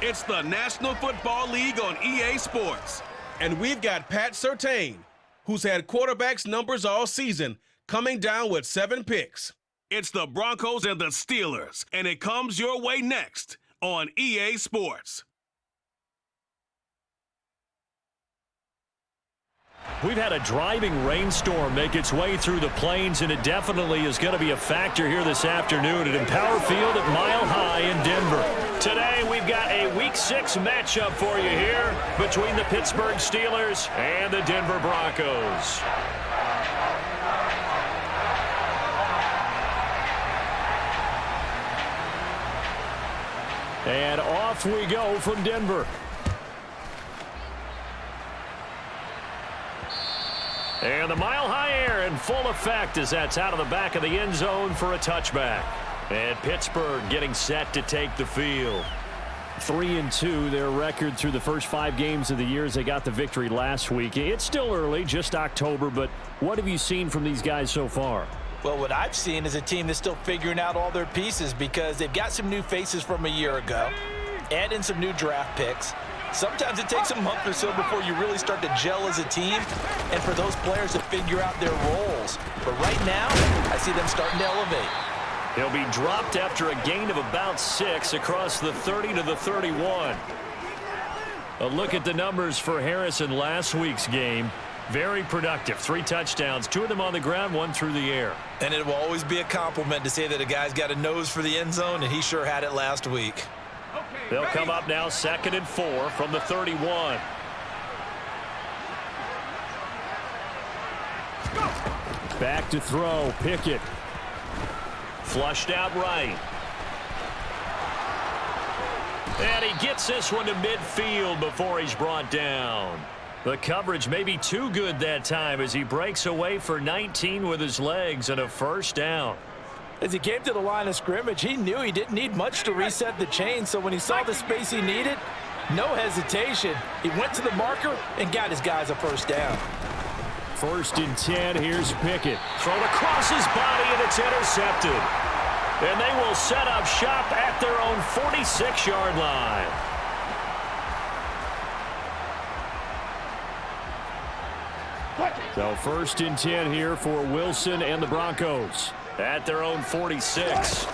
It's the National Football League on EA Sports. And we've got Pat Surtain, who's had quarterbacks numbers all season, coming down with 7 picks. It's the Broncos and the Steelers, and it comes your way next on EA Sports. We've had a driving rainstorm make its way through the plains, and it definitely is going to be a factor here this afternoon at Empower Field at Mile High in Denver. Today, we've got a Week 6 matchup for you here between the Pittsburgh Steelers and the Denver Broncos. And off we go from Denver. And the mile-high air in full effect as that's out of the back of the end zone for a touchback. And Pittsburgh getting set to take the field. 3-2, their record through the first 5 games of the year as they got the victory last week. It's still early, just October, but what have you seen from these guys so far? Well, what I've seen is a team that's still figuring out all their pieces because they've got some new faces from a year ago, add in some new draft picks. Sometimes it takes a month or so before you really start to gel as a team and for those players to figure out their roles. But right now, I see them starting to elevate. He'll be dropped after a gain of about 6 across the 30 to the 31. A look at the numbers for Harris in last week's game. Very productive. 3 touchdowns, 2 of them on the ground, 1 through the air. And it will always be a compliment to say that a guy's got a nose for the end zone, and he sure had it last week. They'll come up now 2nd and 4 from the 31. Back to throw. Pickett. Flushed out right. And he gets this one to midfield before he's brought down. The coverage may be too good that time as he breaks away for 19 with his legs and a first down. As he came to the line of scrimmage, he knew he didn't need much to reset the chain, so when he saw the space he needed, no hesitation. He went to the marker and got his guys a first down. 1st and 10, here's Pickett. Thrown across his body, and it's intercepted. And they will set up shop at their own 46-yard line. So 1st and 10 here for Wilson and the Broncos. At their own 46.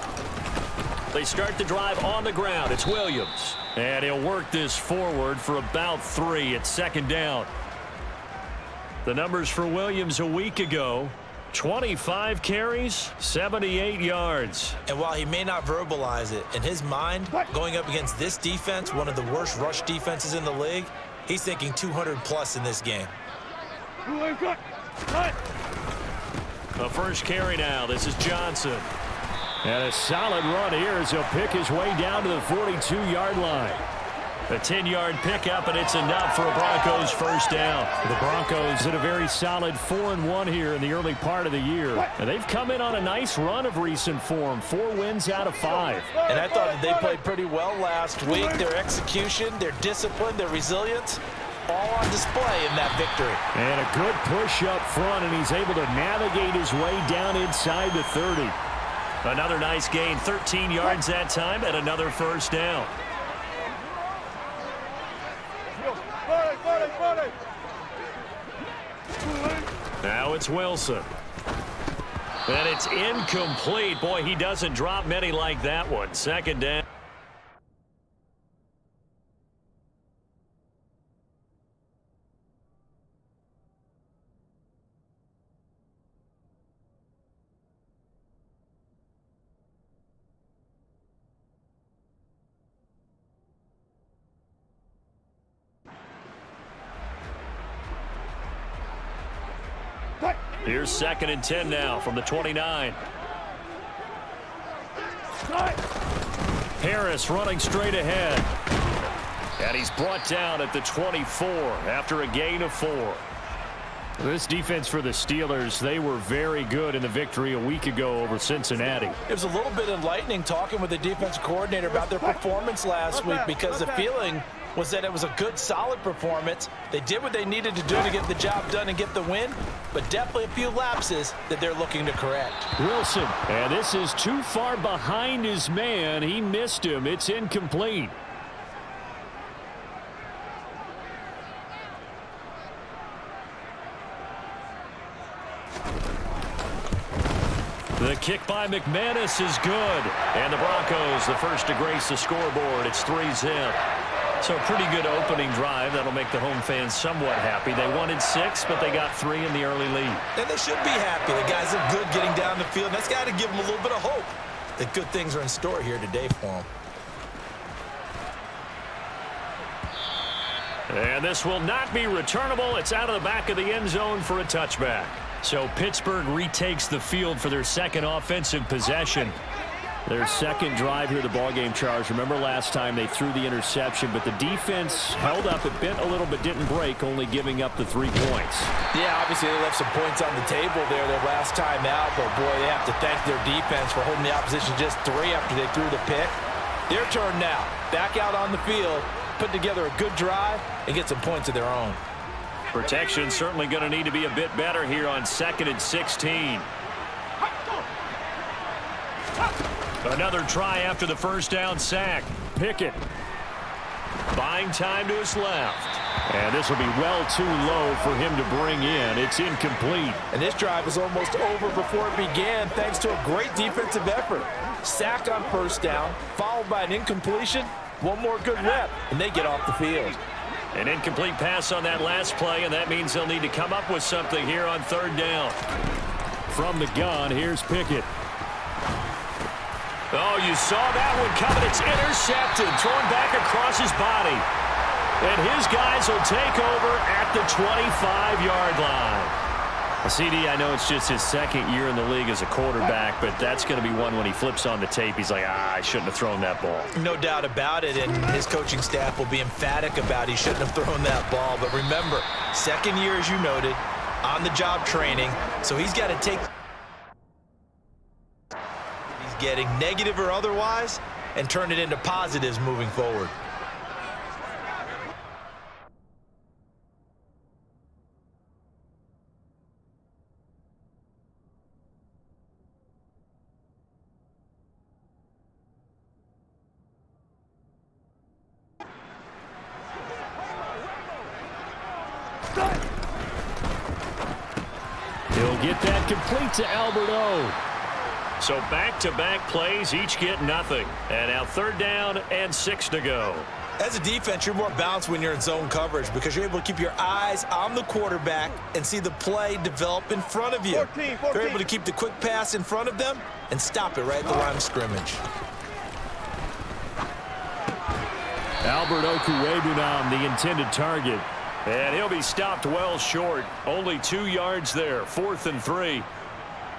They start the drive on the ground. It's Williams. And he'll work this forward for about 3 at 2nd down. The numbers for Williams a week ago. 25 carries, 78 yards. And while he may not verbalize it, in his mind, going up against this defense, one of the worst rush defenses in the league, he's thinking 200+ in this game. The first carry now. This is Johnson. And a solid run here as he'll pick his way down to the 42-yard line. A 10-yard pickup, and it's enough for a Broncos first down. The Broncos had a very solid 4-1 here in the early part of the year. And they've come in on a nice run of recent form. 4 wins out of 5. And I thought that they played pretty well last week. Their execution, their discipline, their resilience, all on display in that victory. And a good push up front, and he's able to navigate his way down inside the 30. Another nice gain, 13 yards that time, and another first down. Now it's Wilson. And it's incomplete. Boy, he doesn't drop many like that one. 2nd down. Here's 2nd and 10 now from the 29. Harris running straight ahead. And he's brought down at the 24 after a gain of 4. This defense for the Steelers, they were very good in the victory a week ago over Cincinnati. It was a little bit enlightening talking with the defensive coordinator about their performance last week because the feeling was that it was a good, solid performance. They did what they needed to do to get the job done and get the win, but definitely a few lapses that they're looking to correct. Wilson, and this is too far behind his man. He missed him. It's incomplete. The kick by McManus is good. And the Broncos, the first to grace the scoreboard. It's 3-zip. So a pretty good opening drive. That'll make the home fans somewhat happy. They wanted 6, but they got 3 in the early lead. And they should be happy. The guys are good getting down the field. That's got to give them a little bit of hope that good things are in store here today for them. And this will not be returnable. It's out of the back of the end zone for a touchback. So Pittsburgh retakes the field for their second offensive possession. Their second drive here, the ballgame, Charles. Remember last time they threw the interception, but the defense held up. It bent a little but didn't break, only giving up the 3 points. Yeah, obviously they left some points on the table there their last time out, but boy, they have to thank their defense for holding the opposition just 3 after they threw the pick. Their turn now. Back out on the field, put together a good drive, and get some points of their own. Protection certainly going to need to be a bit better here on 2nd and 16. Another try after the first down sack. Pickett buying time to his left. And this will be well too low for him to bring in. It's incomplete. And this drive was almost over before it began thanks to a great defensive effort. Sack on first down, followed by an incompletion. One more good rep, and they get off the field. An incomplete pass on that last play, and that means they'll need to come up with something here on 3rd down. From the gun, here's Pickett. Oh, you saw that one coming. It's intercepted, thrown back across his body. And his guys will take over at the 25-yard line. CD, I know it's just his 2nd year in the league as a quarterback, but that's going to be one when he flips on the tape. He's like, I shouldn't have thrown that ball. No doubt about it, and his coaching staff will be emphatic about he shouldn't have thrown that ball. But remember, 2nd year, as you noted, on-the-job training, so he's got to take getting negative or otherwise and turn it into positives moving forward. He'll get that complete to Alberto. So back-to-back plays, each get nothing. And now 3rd down and 6 to go. As a defense, you're more balanced when you're in zone coverage because you're able to keep your eyes on the quarterback and see the play develop in front of you. 14. You're able to keep the quick pass in front of them and stop it right at the line of scrimmage. Albert Okuwebunam, the intended target. And he'll be stopped well short. Only 2 yards there, 4th and 3.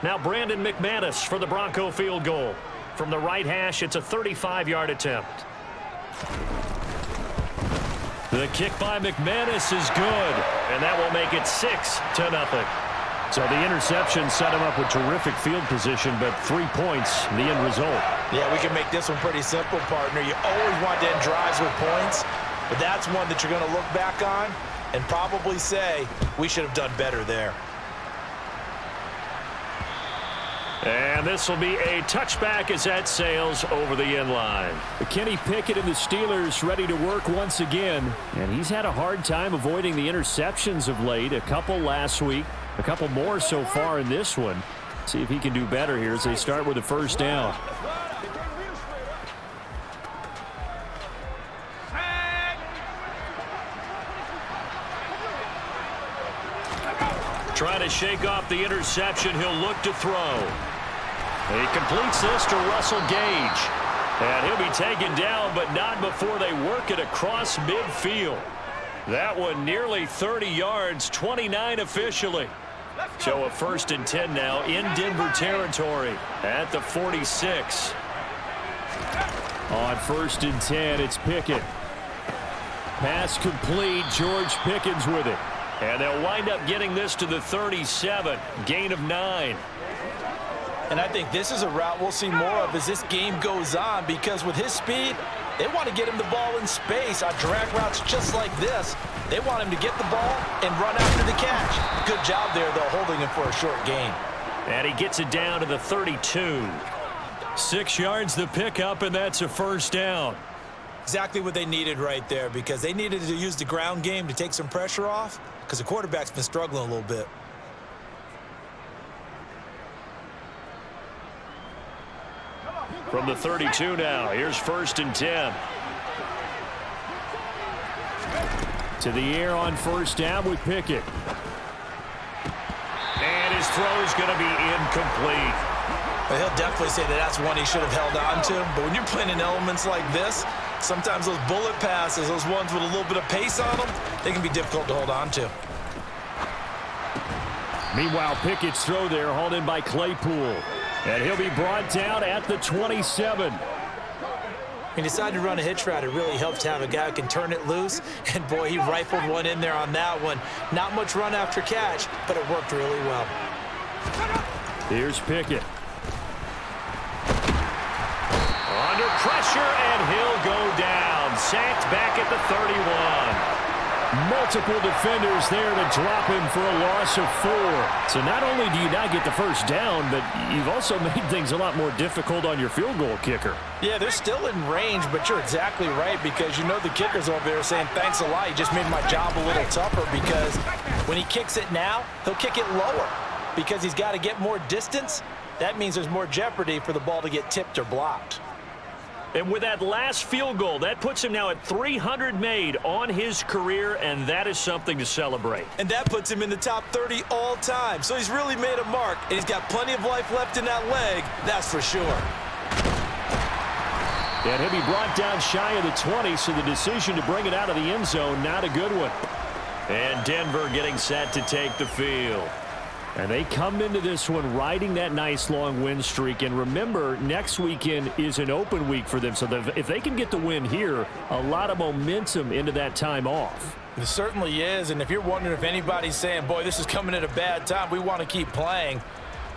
Now Brandon McManus for the Bronco field goal. From the right hash, it's a 35-yard attempt. The kick by McManus is good, and that will make it 6-0. So the interception set him up with terrific field position, but 3 points, the end result. Yeah, we can make this one pretty simple, partner. You always want to end drives with points, but that's one that you're going to look back on and probably say, we should have done better there. And this will be a touchback as that sails over the end line. Kenny Pickett and the Steelers ready to work once again. And he's had a hard time avoiding the interceptions of late. A couple last week, a couple more so far in this one. See if he can do better here as they start with a 1st down. Trying to shake off the interception. He'll look to throw. He completes this to Russell Gage. And he'll be taken down, but not before they work it across midfield. That one nearly 30 yards, 29 officially. So a 1st and 10 now in Denver territory at the 46. On 1st and 10, it's Pickett. Pass complete. George Pickens with it. And they'll wind up getting this to the 37. Gain of 9. And I think this is a route we'll see more of as this game goes on, because with his speed, they want to get him the ball in space on drag routes just like this. They want him to get the ball and run after the catch. Good job there, though, holding him for a short gain. And he gets it down to the 32. 6 yards the pickup, and that's a 1st down. Exactly what they needed right there, because they needed to use the ground game to take some pressure off, because the quarterback's been struggling a little bit. From the 32 now, here's 1st and 10. To the air on 1st down with Pickett. And his throw's going to be incomplete. But he'll definitely say that that's one he should have held on to. But when you're playing in elements like this, sometimes those bullet passes, those ones with a little bit of pace on them, they can be difficult to hold on to. Meanwhile, Pickett's throw there hauled in by Claypool. And he'll be brought down at the 27. He decided to run a hitch route. It really helps to have a guy who can turn it loose. And, boy, he rifled one in there on that one. Not much run after catch, but it worked really well. Here's Pickett. Under pressure, and he'll go down. Sacked back at the 31. Multiple defenders there to drop him for a loss of 4. So not only do you not get the 1st down, but you've also made things a lot more difficult on your field goal kicker. Yeah, they're still in range, but you're exactly right because you know the kicker's over there saying, thanks a lot. You just made my job a little tougher because when he kicks it now, he'll kick it lower because he's got to get more distance. That means there's more jeopardy for the ball to get tipped or blocked. And with that last field goal, that puts him now at 300 made on his career, and that is something to celebrate. And that puts him in the top 30 all time. So he's really made a mark, and he's got plenty of life left in that leg, that's for sure. And he'll be brought down shy of the 20, so the decision to bring it out of the end zone, not a good one. And Denver getting set to take the field. And they come into this one riding that nice long win streak. And remember, next weekend is an open week for them. So if they can get the win here, a lot of momentum into that time off. It certainly is. And if you're wondering if anybody's saying, boy, this is coming at a bad time, we want to keep playing,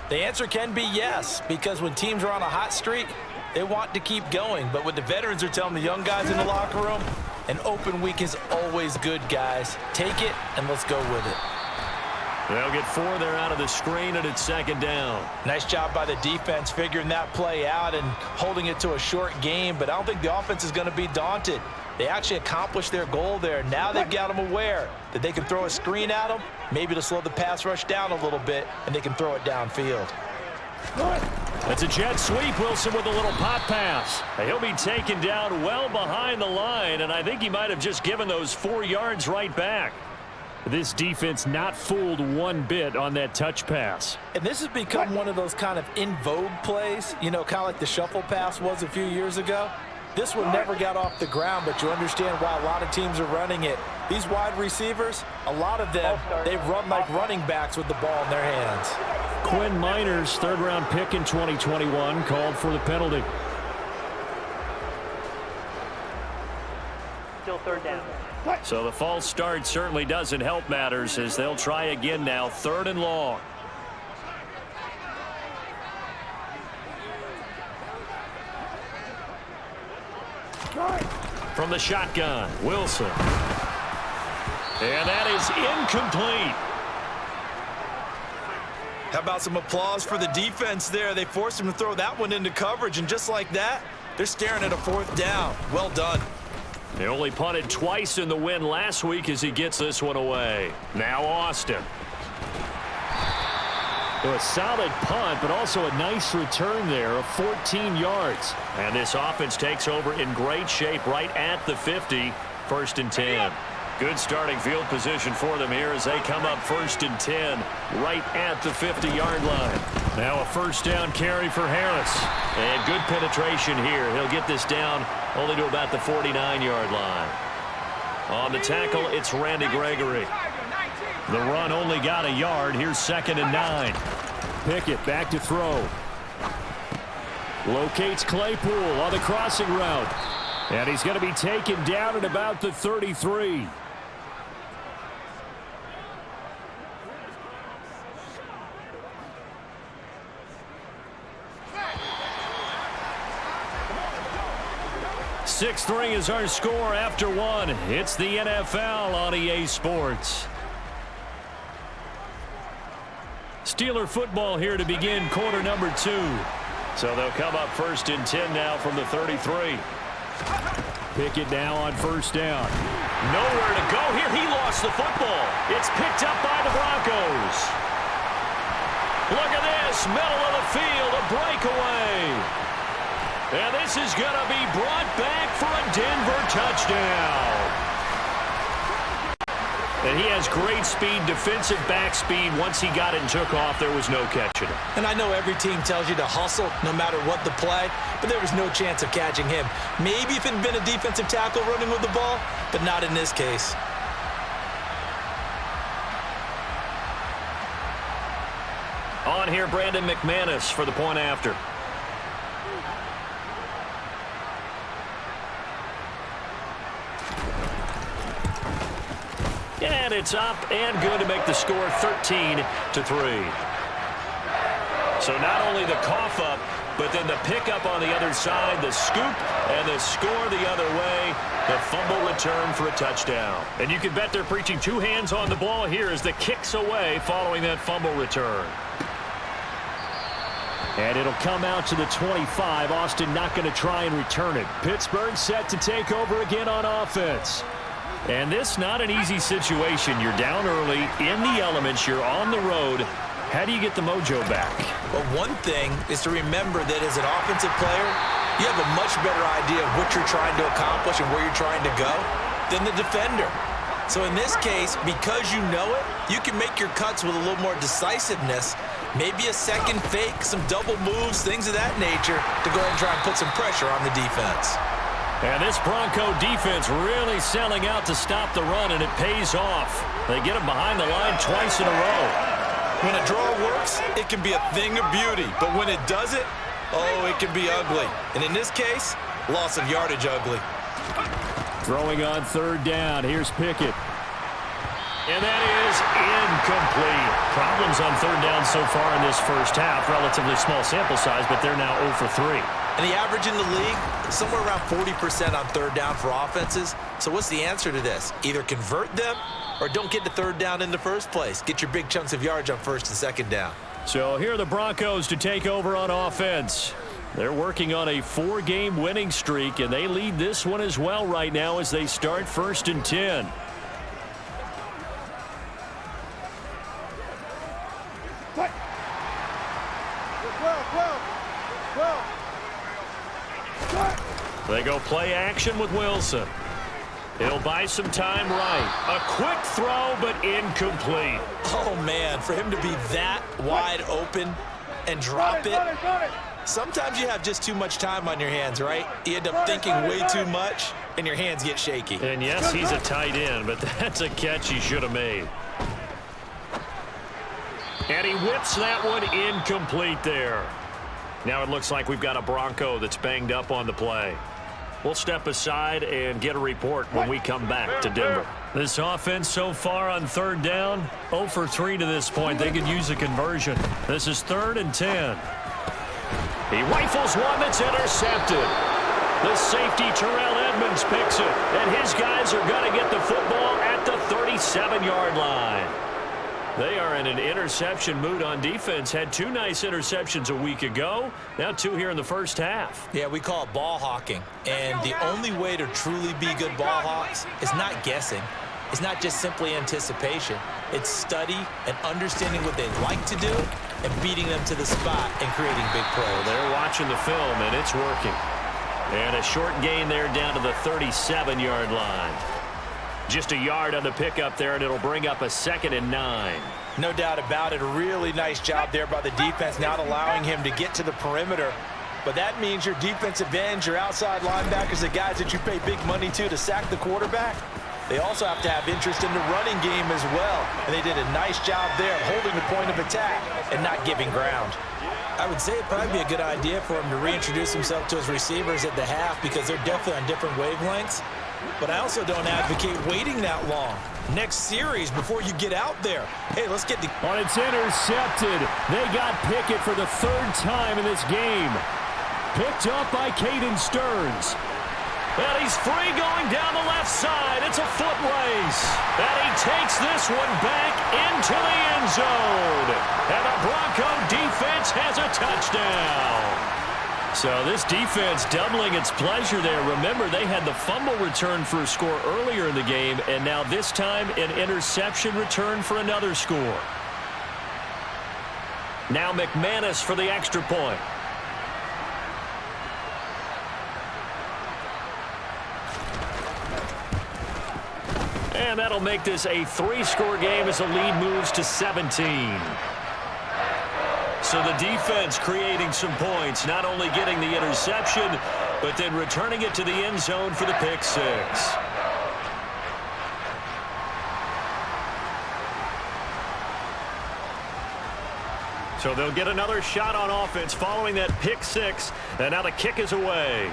the answer can be yes. Because when teams are on a hot streak, they want to keep going. But what the veterans are telling the young guys in the locker room, an open week is always good, guys. Take it and let's go with it. They'll get 4 there out of the screen, and it's 2nd down. Nice job by the defense figuring that play out and holding it to a short game, but I don't think the offense is going to be daunted. They actually accomplished their goal there. Now they've got them aware that they can throw a screen at them, maybe to slow the pass rush down a little bit, and they can throw it downfield. That's a jet sweep. Wilson with a little pop pass. He'll be taken down well behind the line, and I think he might have just given those 4 yards right back. This defense not fooled one bit on that touch pass. And this has become one of those kind of in vogue plays, you know, kind of like the shuffle pass was a few years ago. This one never got off the ground, but you understand why a lot of teams are running it. These wide receivers, a lot of them, they run like running backs with the ball in their hands. Quinn Miners, 3rd-round pick in 2021, called for the penalty. Still 3rd down. So the false start certainly doesn't help matters as they'll try again now, 3rd and long. From the shotgun, Wilson. And that is incomplete. How about some applause for the defense there? They forced him to throw that one into coverage, and just like that, they're staring at a 4th down. Well done. They only punted twice in the win last week as he gets this one away. Now Austin. So a solid punt, but also a nice return there of 14 yards. And this offense takes over in great shape right at the 50, 1st and 10. Good starting field position for them here as they come up 1st and 10 right at the 50-yard line. Now a 1st down carry for Harris. And good penetration here. He'll get this down only to about the 49-yard line. On the tackle, it's Randy Gregory. The run only got a yard. Here's 2nd and 9. Pickett back to throw. Locates Claypool on the crossing route. And he's going to be taken down at about the 33. .6-3 is our score after 1. It's the NFL on EA Sports. Steeler football here to begin quarter number 2. So they'll come up 1st and 10 now from the 33. Pickett now on 1st down. Nowhere to go here. He lost the football. It's picked up by the Broncos. Look at this. Middle of the field. A breakaway. And this is going to be brought back for a Denver touchdown. And he has great speed, defensive back speed. Once he got it and took off, there was no catching him. And I know every team tells you to hustle no matter what the play, but there was no chance of catching him. Maybe if it had been a defensive tackle running with the ball, but not in this case. On here, Brandon McManus for the point after. And it's up and good to make the score 13-3. So not only the cough up, but then the pickup on the other side, the scoop, and the score the other way, the fumble return for a touchdown. And you can bet they're preaching two hands on the ball here as the kick's away following that fumble return. And it'll come out to the 25. Austin not going to try and return it. Pittsburgh set to take over again on offense. And this not an easy situation. You're down early, in the elements, you're on the road. How do you get the mojo back? Well, one thing is to remember that as an offensive player, you have a much better idea of what you're trying to accomplish and where you're trying to go than the defender. So in this case, because you know it, you can make your cuts with a little more decisiveness, maybe a second fake, some double moves, things of that nature, to go ahead and try and put some pressure on the defense. And this Bronco defense really selling out to stop the run, and it pays off. They get him behind the line twice in a row. When a draw works, it can be a thing of beauty. But when it doesn't, oh, it can be ugly. And in this case, loss of yardage ugly. Throwing on third down. Here's Pickett. And that is incomplete. Problems on third down so far in this first half. Relatively small sample size, but they're now 0 for 3. And the average in the league, somewhere around 40% on third down for offenses. So what's the answer to this? Either convert them or don't get to third down in the first place. Get your big chunks of yards on first and second down. So here are the Broncos to take over on offense. They're working on a 4-game winning streak, and they lead this one as well right now as they start 1st and 10. They go play action with Wilson. He'll buy some time right. A quick throw, but incomplete. Oh, man, for him to be that wide open and drop it. Sometimes you have just too much time on your hands, right? You end up thinking way too much, and your hands get shaky. And yes, he's a tight end, but that's a catch he should have made. And he whips that one incomplete there. Now it looks like we've got a Bronco that's banged up on the play. We'll step aside and get a report when we come back to Denver. This offense so far on third down, 0 for 3 to this point. They could use a conversion. This is 3rd and 10. He rifles one that's intercepted. The safety, Terrell Edmonds, picks it. And his guys are going to get the football at the 37-yard line. They are in an interception mood on defense. Had 2 nice interceptions a week ago. Now 2 here in the first half. Yeah, we call it ball hawking. And the only way to truly be good ball hawks is not guessing. It's not just simply anticipation. It's study and understanding what they'd like to do and beating them to the spot and creating big plays. They're watching the film, and it's working. And a short gain there down to the 37-yard line. Just a yard on the pickup there, and it'll bring up a 2nd and 9. No doubt about it. A really nice job there by the defense, not allowing him to get to the perimeter. But that means your defensive ends, your outside linebackers, the guys that you pay big money to sack the quarterback, they also have to have interest in the running game as well. And they did a nice job there of holding the point of attack and not giving ground. I would say it'd probably be a good idea for him to reintroduce himself to his receivers at the half because they're definitely on different wavelengths. But I also don't advocate waiting that long. Next series before you get out there. Hey, let's get the... Oh, it's intercepted. They got Pickett for the 3rd time in this game. Picked up by Caden Stearns. And he's free going down the left side. It's a foot race. And he takes this one back into the end zone. And the Bronco defense has a touchdown. So this defense doubling its pleasure there. Remember, they had the fumble return for a score earlier in the game, and now this time an interception return for another score. Now McManus for the extra point. And that'll make this a 3-score game as the lead moves to 17. So the defense creating some points, not only getting the interception, but then returning it to the end zone for the pick six. So they'll get another shot on offense following that pick six, and now the kick is away.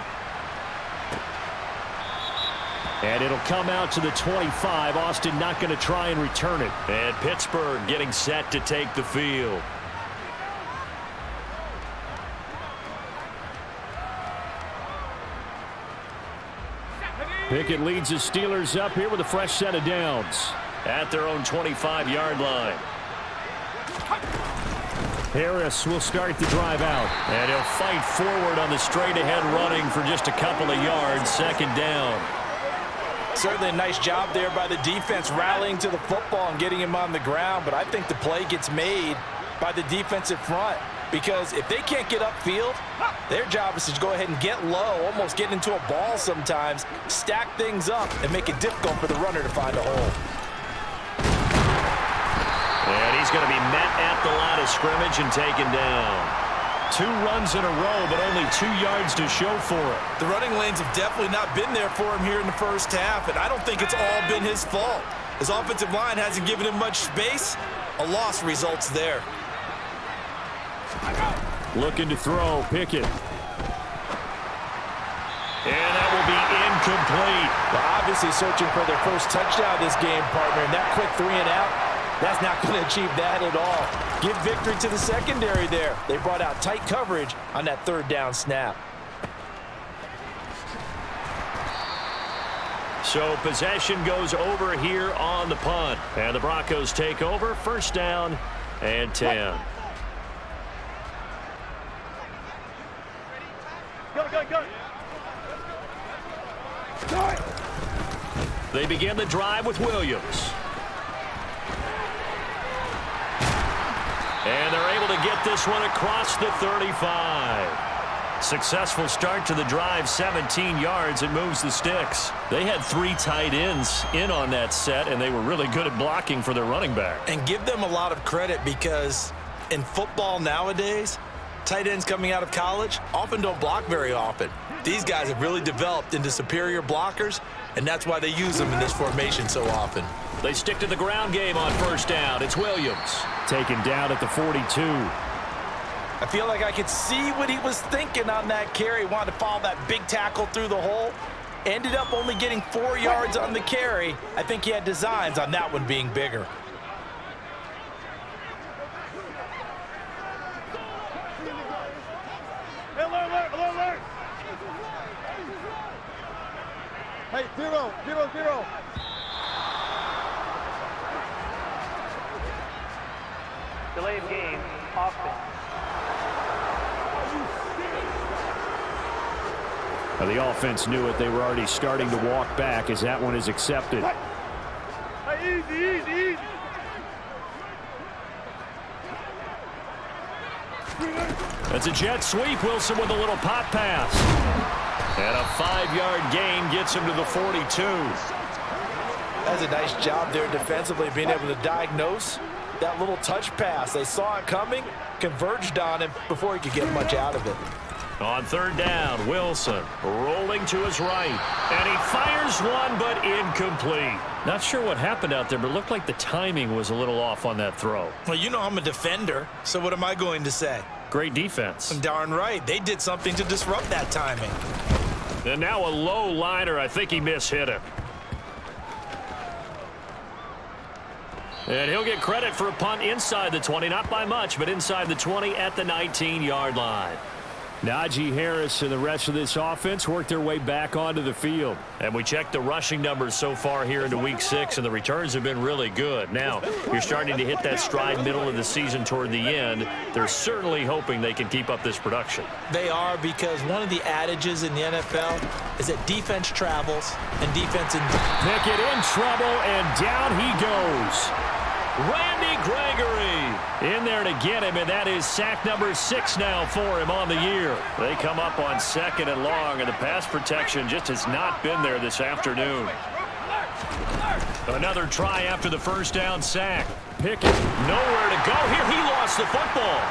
And it'll come out to the 25. Austin not going to try and return it. And Pittsburgh getting set to take the field. Pickett leads the Steelers up here with a fresh set of downs at their own 25-yard line. Harris will start the drive out. And he'll fight forward on the straight-ahead running for just a couple of yards. Second down. Certainly a nice job there by the defense rallying to the football and getting him on the ground. But I think the play gets made by the defensive front. Because if they can't get upfield, their job is to go ahead and get low, almost get into a ball sometimes, stack things up, and make it difficult for the runner to find a hole. And he's going to be met at the line of scrimmage and taken down. 2 runs in a row, but only 2 yards to show for it. The running lanes have definitely not been there for him here in the first half, and I don't think it's all been his fault. His offensive line hasn't given him much space. A loss results there. Looking to throw, Pickett. And that will be incomplete. Well, obviously searching for their first touchdown this game, partner, and that quick 3 and out, that's not going to achieve that at all. Give victory to the secondary there. They brought out tight coverage on that 3rd down snap. So possession goes over here on the punt. And the Broncos take over. First down and 10. Go. They begin the drive with Williams. And they're able to get this one across the 35. Successful start to the drive, 17 yards. It moves the sticks. They had 3 tight ends in on that set, and they were really good at blocking for their running back. And give them a lot of credit because in football nowadays, tight ends coming out of college often don't block very often. These guys have really developed into superior blockers, and that's why they use them in this formation so often. They stick to the ground game on first down. It's Williams. Taken down at the 42. I feel like I could see what he was thinking on that carry. Wanted to follow that big tackle through the hole. Ended up only getting 4 yards on the carry. I think he had designs on that one being bigger. Alert. Hey, 0. Delay of game, offense. Now the offense knew it. They were already starting to walk back as that one is accepted. Hey, easy. That's a jet sweep. Wilson with a little pop pass. And a 5-yard gain gets him to the 42. That's a nice job there defensively, being able to diagnose that little touch pass. They saw it coming, converged on him before he could get much out of it. On third down, Wilson rolling to his right. And he fires one, but incomplete. Not sure what happened out there, but it looked like the timing was a little off on that throw. Well, you know I'm a defender, so what am I going to say? Great defense. Darn right. They did something to disrupt that timing. And now a low liner. I think he mishit him. And he'll get credit for a punt inside the 20. Not by much, but inside the 20 at the 19-yard line. Najee Harris and the rest of this offense work their way back onto the field. And we checked the rushing numbers so far here into Week 6, and the returns have been really good. Now, you're starting to hit that stride middle of the season toward the end. They're certainly hoping they can keep up this production. They are, because one of the adages in the NFL is that defense travels and defense in. Pickett in trouble, and down he goes. Randy Gregory in there to get him, and that is sack number 6 now for him on the year. They come up on 2nd and long, and the pass protection just has not been there this afternoon. Another try after the first down sack. Pickett, nowhere to go here. He lost the football.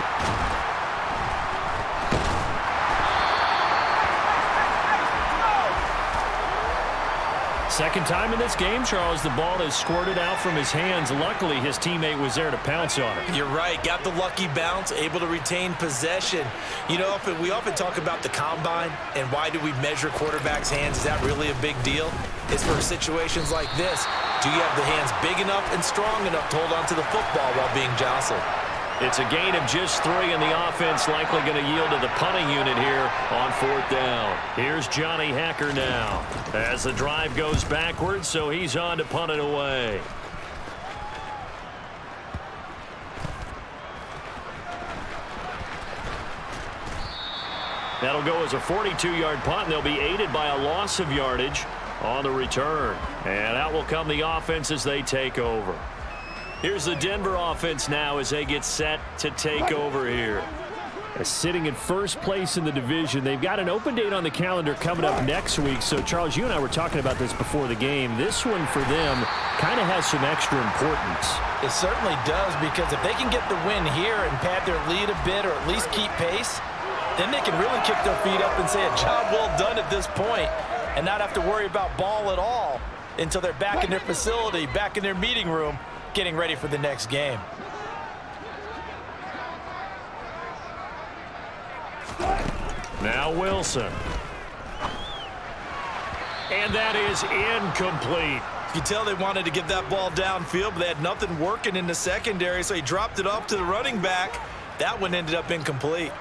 Second time in this game, Charles, the ball has squirted out from his hands. Luckily, his teammate was there to pounce on it. You're right. Got the lucky bounce, able to retain possession. You know, we often talk about the combine and why do we measure quarterbacks' hands. Is that really a big deal? It's for situations like this. Do you have the hands big enough and strong enough to hold on to the football while being jostled? It's a gain of just 3, and the offense likely going to yield to the punting unit here on 4th down. Here's Johnny Hacker now as the drive goes backwards, so he's on to punt it away. That'll go as a 42-yard punt, and they'll be aided by a loss of yardage on the return. And out will come the offense as they take over. Here's the Denver offense now as they get set to take over here. Sitting in first place in the division. They've got an open date on the calendar coming up next week. So, Charles, you and I were talking about this before the game. This one for them kind of has some extra importance. It certainly does, because if they can get the win here and pad their lead a bit or at least keep pace, then they can really kick their feet up and say a job well done at this point and not have to worry about ball at all until they're back in their facility, back in their meeting room, getting ready for the next game. Now Wilson. And that is incomplete. You tell they wanted to get that ball downfield, but they had nothing working in the secondary, so he dropped it off to the running back. That one ended up incomplete.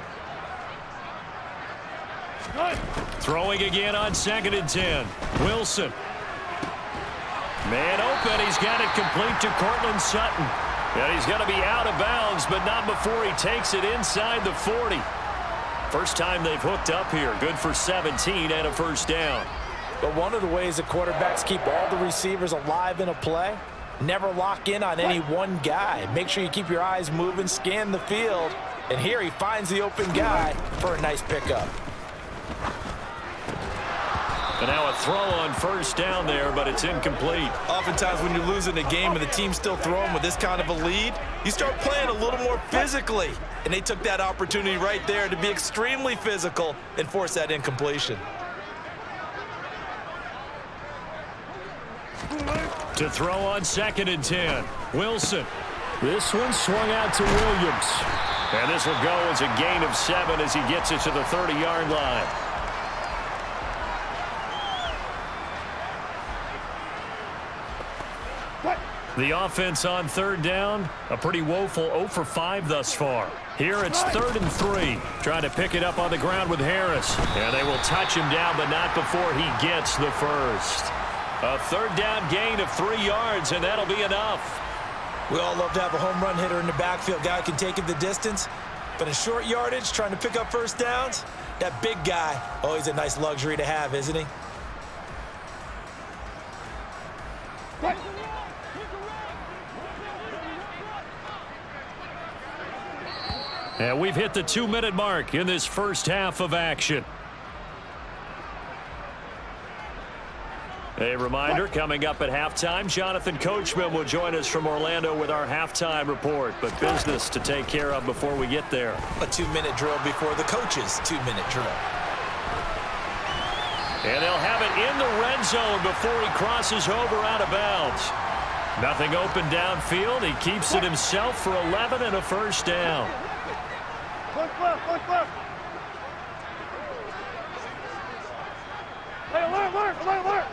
Throwing again on 2nd and 10. Wilson. Man open. He's got it complete to Cortland Sutton. And he's going to be out of bounds, but not before he takes it inside the 40. First time they've hooked up here. Good for 17 and a first down. But one of the ways that quarterbacks keep all the receivers alive in a play, never lock in on any one guy. Make sure you keep your eyes moving, scan the field. And here he finds the open guy for a nice pickup. And now a throw on first down there, but it's incomplete. Oftentimes when you're losing a game and the team's still throwing with this kind of a lead, you start playing a little more physically. And they took that opportunity right there to be extremely physical and force that incompletion. To throw on 2nd and 10. Wilson. This one swung out to Williams. And this will go as a gain of 7 as he gets it to the 30-yard line. The offense on 3rd down, a pretty woeful 0 for 5 thus far. Here it's 3rd and 3, trying to pick it up on the ground with Harris. And they will touch him down, but not before he gets the first. A 3rd down gain of 3 yards, and that'll be enough. We all love to have a home run hitter in the backfield. Guy can take it the distance. But in short yardage, trying to pick up first downs, that big guy, always a nice luxury to have, isn't he? And we've hit the 2-minute mark in this first half of action. A reminder, coming up at halftime, Jonathan Coachman will join us from Orlando with our halftime report. But business to take care of before we get there. A 2-minute drill before the coach's 2-minute drill. And they'll have it in the red zone before he crosses over out of bounds. Nothing open downfield. He keeps it himself for 11 and a first down. Look left, look left. Hey, alert, alert, alert.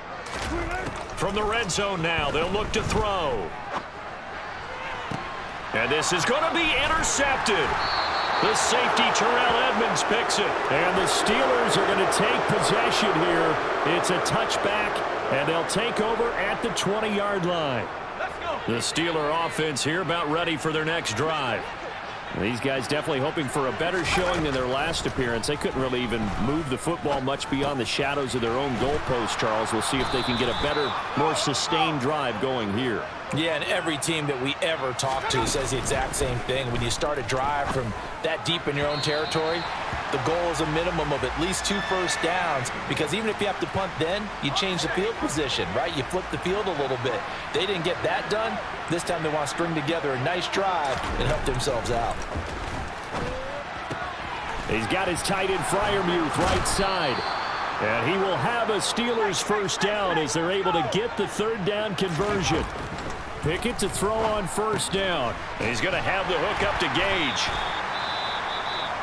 From the red zone now, they'll look to throw. And this is going to be intercepted. The safety, Terrell Edmonds, picks it. And the Steelers are going to take possession here. It's a touchback, and they'll take over at the 20-yard line. Let's go. The Steeler offense here about ready for their next drive. These guys definitely hoping for a better showing than their last appearance. They couldn't really even move the football much beyond the shadows of their own goalpost, Charles. We'll see if they can get a better, more sustained drive going here. Yeah, and every team that we ever talk to says the exact same thing. When you start a drive from that deep in your own territory, The goal is a minimum of at least 2 first downs, because even if you have to punt then, you change the field position, right? You flip the field a little bit. They didn't get that done. This time they want to string together a nice drive and help themselves out. He's got his tight end Freiermuth right side. And he will have a Steelers first down as they're able to get the 3rd down conversion. Pickett to throw on first down. And he's going to have the hook up to Gage.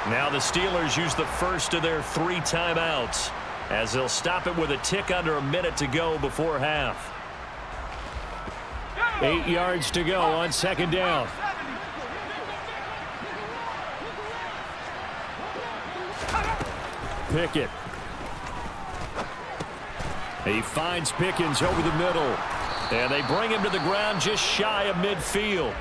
Now the Steelers use the first of their 3 timeouts as they'll stop it with a tick under a minute to go before half. 8 yards to go on 2nd down. Pickett. He finds Pickens over the middle. And they bring him to the ground just shy of midfield.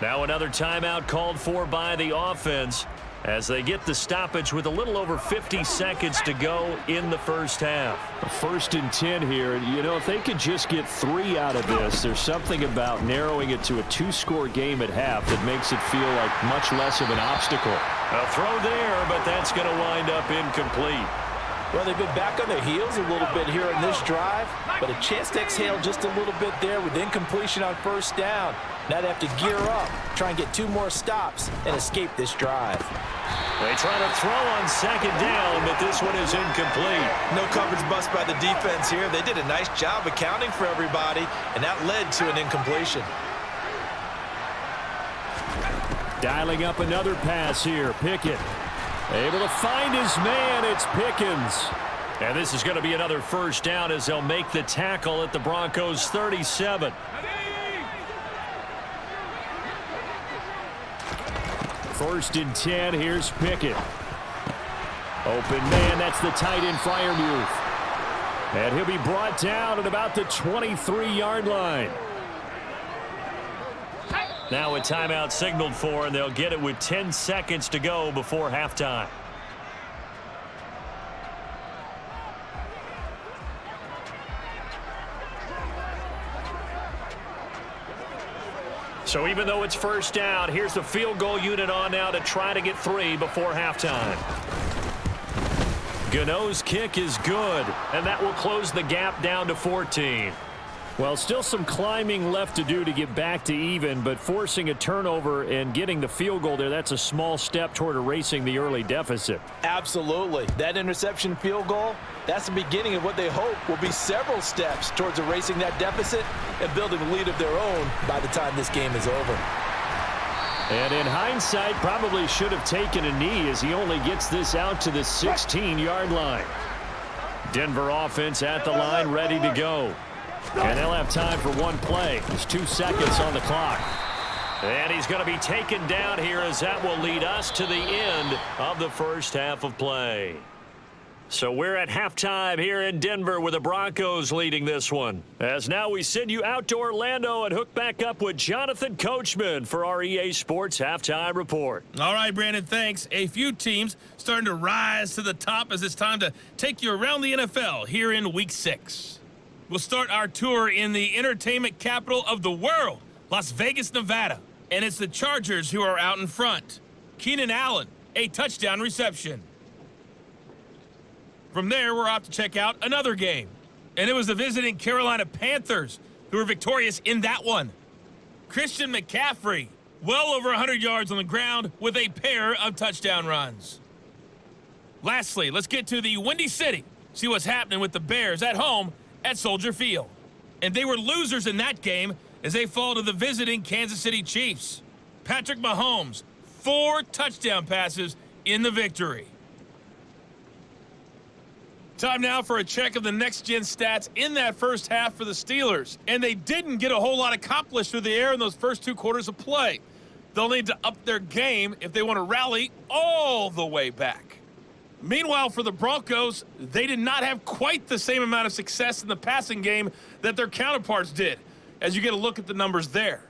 Now another timeout called for by the offense as they get the stoppage with a little over 50 seconds to go in the first half. 1st and 10 here. You know, if they could just get 3 out of this, there's something about narrowing it to a 2-score game at half that makes it feel like much less of an obstacle. A throw there, but that's going to wind up incomplete. Well, they've been back on their heels a little bit here in this drive, but a chance to exhale just a little bit there with incompletion on first down. Now they have to gear up, try and get 2 more stops, and escape this drive. They try to throw on 2nd down, but this one is incomplete. No coverage bust by the defense here. They did a nice job accounting for everybody, and that led to an incompletion. Dialing up another pass here. Pickett able to find his man. It's Pickens. And this is going to be another first down as they'll make the tackle at the Broncos 37. First and 10. Here's Pickett. Open man. That's the tight end Freiermuth. And he'll be brought down at about the 23-yard line. Now a timeout signaled for, and they'll get it with 10 seconds to go before halftime. So even though it's first down, here's the field goal unit on now to try to get 3 before halftime. Gano's kick is good, and that will close the gap down to 14. Well, still some climbing left to do to get back to even, but forcing a turnover and getting the field goal there, that's a small step toward erasing the early deficit. Absolutely. That interception field goal, that's the beginning of what they hope will be several steps towards erasing that deficit and building a lead of their own by the time this game is over. And in hindsight, probably should have taken a knee as he only gets this out to the 16-yard line. Denver offense at the line, ready to go. And they'll have time for 1 play. There's 2 seconds on the clock. And he's going to be taken down here as that will lead us to the end of the first half of play. So we're at halftime here in Denver with the Broncos leading this one. As now we send you out to Orlando and hook back up with Jonathan Coachman for our EA Sports Halftime Report. All right, Brandon, thanks. A few teams starting to rise to the top as it's time to take you around the NFL here in Week 6. We'll start our tour in the entertainment capital of the world, Las Vegas, Nevada. And it's the Chargers who are out in front. Keenan Allen, a touchdown reception. From there, we're off to check out another game. And it was the visiting Carolina Panthers who were victorious in that one. Christian McCaffrey, well over 100 yards on the ground with a pair of touchdown runs. Lastly, let's get to the Windy City, see what's happening with the Bears at home at Soldier Field. And they were losers in that game as they fall to the visiting Kansas City Chiefs. Patrick Mahomes, 4 touchdown passes in the victory. Time now for a check of the next-gen stats in that first half for the Steelers. And they didn't get a whole lot accomplished through the air in those first 2 quarters of play. They'll need to up their game if they want to rally all the way back. Meanwhile, for the Broncos, they did not have quite the same amount of success in the passing game that their counterparts did, as you get a look at the numbers there.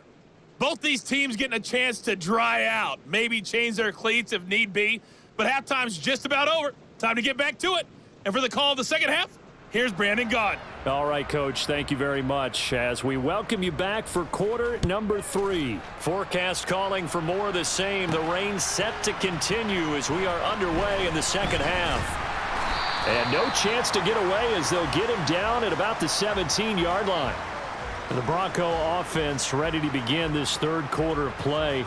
Both these teams getting a chance to dry out, maybe change their cleats if need be, but halftime's just about over. Time to get back to it. And for the call of the second half, Here's Brandon Gott. All right, Coach, thank you very much as we welcome you back for quarter number 3. Forecast calling for more of the same. The rain set to continue as we are underway in the second half. And no chance to get away as they'll get him down at about the 17-yard line. The Bronco offense ready to begin this third quarter of play.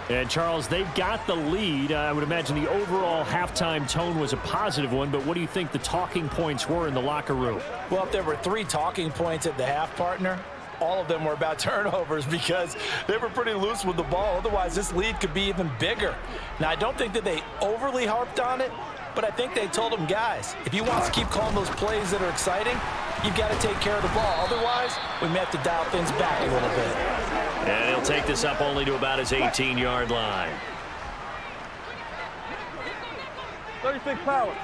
And, Charles, they've got the lead. I would imagine the overall halftime tone was a positive one, but what do you think the talking points were in the locker room? Well, if there were 3 talking points at the half, partner, all of them were about turnovers because they were pretty loose with the ball. Otherwise, this lead could be even bigger. Now, I don't think that they overly harped on it, but I think they told them, guys, if you want to keep calling those plays that are exciting, you've got to take care of the ball. Otherwise, we may have to dial things back a little bit. And he'll take this up only to about his 18-yard line. 36 power.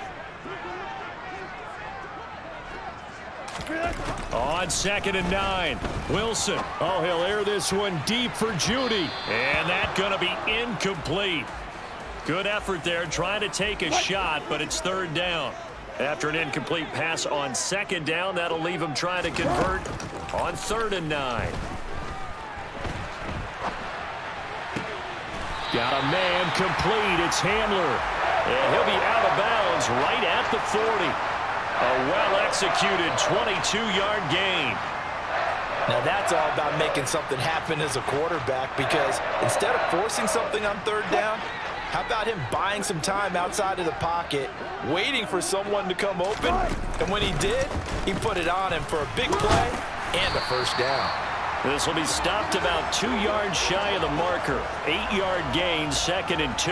On 2nd and 9, Wilson. Oh, he'll air this one deep for Judy. And that's going to be incomplete. Good effort there, trying to take a shot, but it's 3rd down. After an incomplete pass on 2nd down, that'll leave him trying to convert on 3rd and 9. Got a man complete. It's Handler. And he'll be out of bounds right at the 40. A well-executed 22-yard gain. Now, that's all about making something happen as a quarterback because instead of forcing something on 3rd down, how about him buying some time outside of the pocket, waiting for someone to come open, and when he did, he put it on him for a big play and a 1st down. This will be stopped about 2 yards shy of the marker. 8-yard gain, 2nd and 2.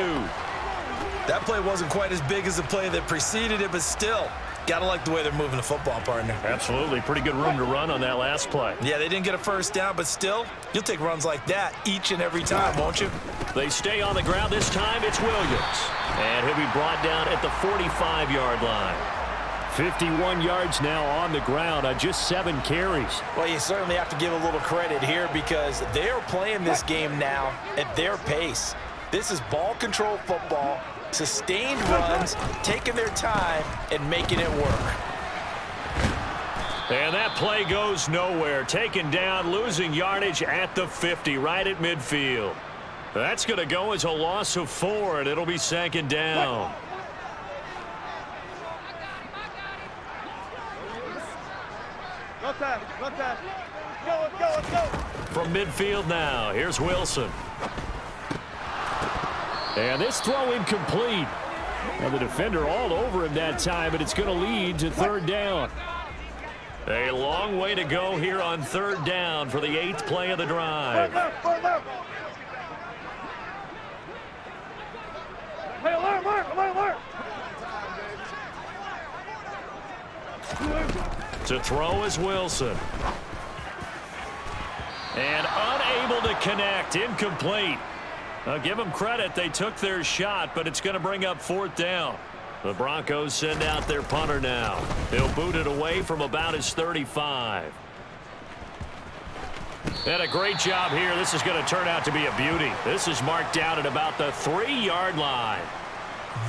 That play wasn't quite as big as the play that preceded it, but still, gotta like the way they're moving the football, partner. Absolutely. Pretty good room to run on that last play. Yeah, they didn't get a 1st down, but still, you'll take runs like that each and every time, won't you? They stay on the ground. This time it's Williams. And he'll be brought down at the 45-yard line. 51 yards now on the ground on just 7 carries. Well, you certainly have to give a little credit here because they're playing this game now at their pace. This is ball control football, sustained runs, taking their time, and making it work. And that play goes nowhere. Taken down, losing yardage at the 50, right at midfield. That's going to go as a loss of 4, and it'll be 2nd down. Go time, go time. Let's go, let's go. From midfield now, here's Wilson. And this throw incomplete. Now the defender all over him that time, but it's going to lead to 3rd down. A long way to go here on 3rd down for the 8th play of the drive. Hey, alert, alert, alert. To throw is Wilson. And unable to connect. Incomplete. Now give them credit. They took their shot, but it's going to bring up 4th down. The Broncos send out their punter now. He'll boot it away from about his 35. And a great job here. This is going to turn out to be a beauty. This is marked down at about the 3-yard line.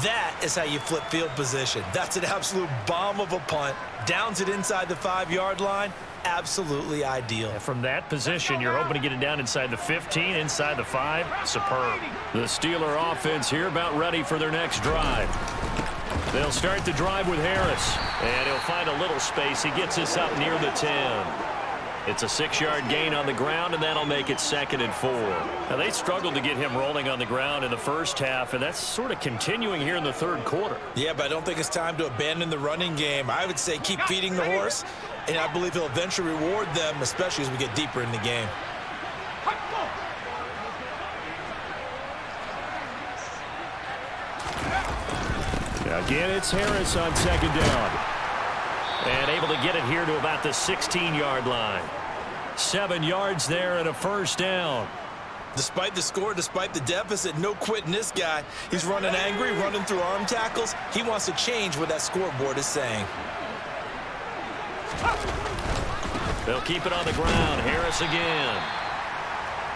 That is how you flip field position. That's an absolute bomb of a punt. Downs it inside the 5-yard line. Absolutely ideal. And from that position, you're hoping to get it down inside the 15, inside the 5. Superb. The Steeler offense here about ready for their next drive. They'll start the drive with Harris. And he'll find a little space. He gets us up near the 10. It's a 6-yard gain on the ground, and that'll make it 2nd and 4. Now, they struggled to get him rolling on the ground in the first half, and that's sort of continuing here in the 3rd quarter. Yeah, but I don't think it's time to abandon the running game. I would say keep feeding the horse, and I believe he'll eventually reward them, especially as we get deeper in the game. Again, it's Harris on 2nd down. And able to get it here to about the 16-yard line. 7 yards there and a 1st down. Despite the score, despite the deficit, no quitting this guy. He's running angry, running through arm tackles. He wants to change what that scoreboard is saying. They'll keep it on the ground. Harris again.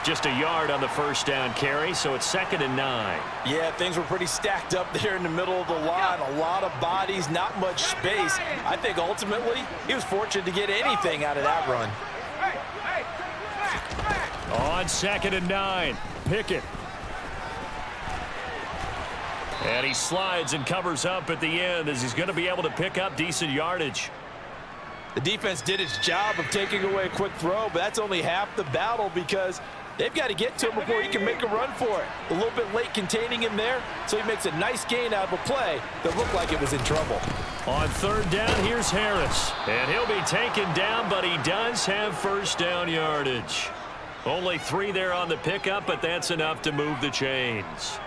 just a yard on the first down carry, so it's 2nd and 9. Yeah, things were pretty stacked up there in the middle of the line. A lot of bodies, not much space. I think ultimately he was fortunate to get anything out of that run. On 2nd and 9, Pickett. And he slides and covers up at the end as he's going to be able to pick up decent yardage. The defense did its job of taking away a quick throw, but that's only half the battle because they've got to get to him before he can make a run for it. A little bit late containing him there, so he makes a nice gain out of a play that looked like it was in trouble. On 3rd down, here's Harris. And he'll be taken down, but he does have first down yardage. Only 3 there on the pickup, but that's enough to move the chains.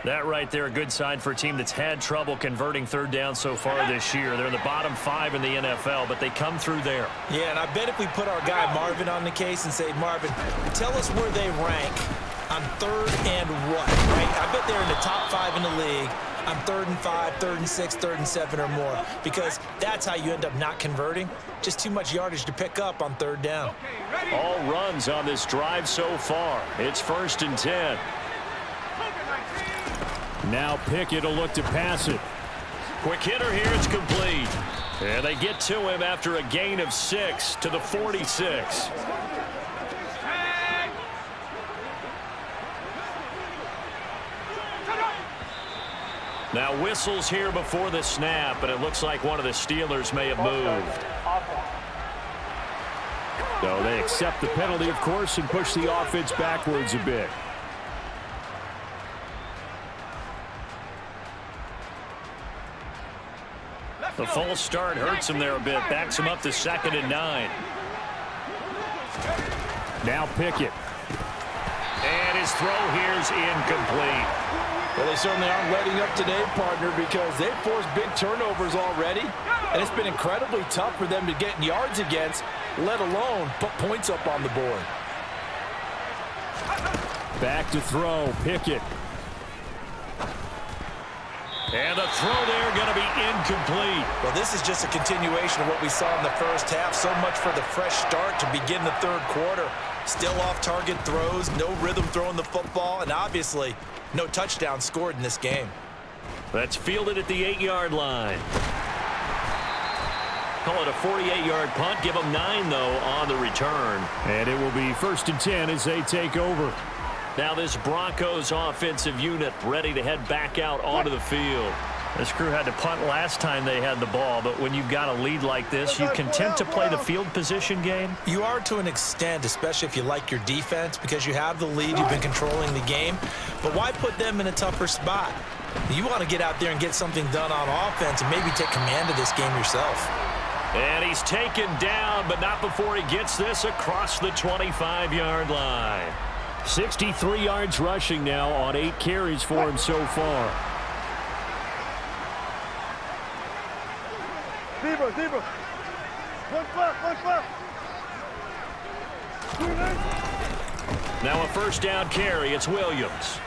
That right there, a good sign for a team that's had trouble converting 3rd down so far this year. They're in the bottom 5 in the NFL, but they come through there. Yeah, and I bet if we put our guy Marvin on the case and say, Marvin, tell us where they rank on 3rd and what, right? I bet they're in the top 5 in the league on 3rd and 5, 3rd and 6, 3rd and 7 or more, because that's how you end up not converting. Just too much yardage to pick up on 3rd down. All runs on this drive so far. It's 1st and 10. Now Pickett will look to pass it. Quick hitter here, it's complete. And they get to him after a gain of 6 to the 46. Now whistles here before the snap, and it looks like one of the Steelers may have moved. So they accept the penalty, of course, and push the offense backwards a bit. The false start hurts him there a bit. Backs him up to 2nd and 9. Now Pickett. And his throw here's incomplete. Well, they certainly aren't letting up today, partner, because they've forced big turnovers already, and it's been incredibly tough for them to get yards against, let alone put points up on the board. Back to throw, Pickett. And the throw there going to be incomplete. Well, this is just a continuation of what we saw in the first half. So much for the fresh start to begin the 3rd quarter. Still off-target throws, no rhythm throwing the football, and obviously no touchdown scored in this game. That's fielded at the 8-yard line. Call it a 48-yard punt. Give them 9, though, on the return. And it will be 1st and 10 as they take over. Now this Broncos offensive unit ready to head back out onto the field. This crew had to punt last time they had the ball, but when you've got a lead like this, you content to play the field position game? You are to an extent, especially if you like your defense, because you have the lead, you've been controlling the game. But why put them in a tougher spot? You want to get out there and get something done on offense and maybe take command of this game yourself. And he's taken down, but not before he gets this across the 25-yard line. 63 yards rushing now on 8 carries for him so far. Zebra. One flat. Now a 1st down carry. It's Williams.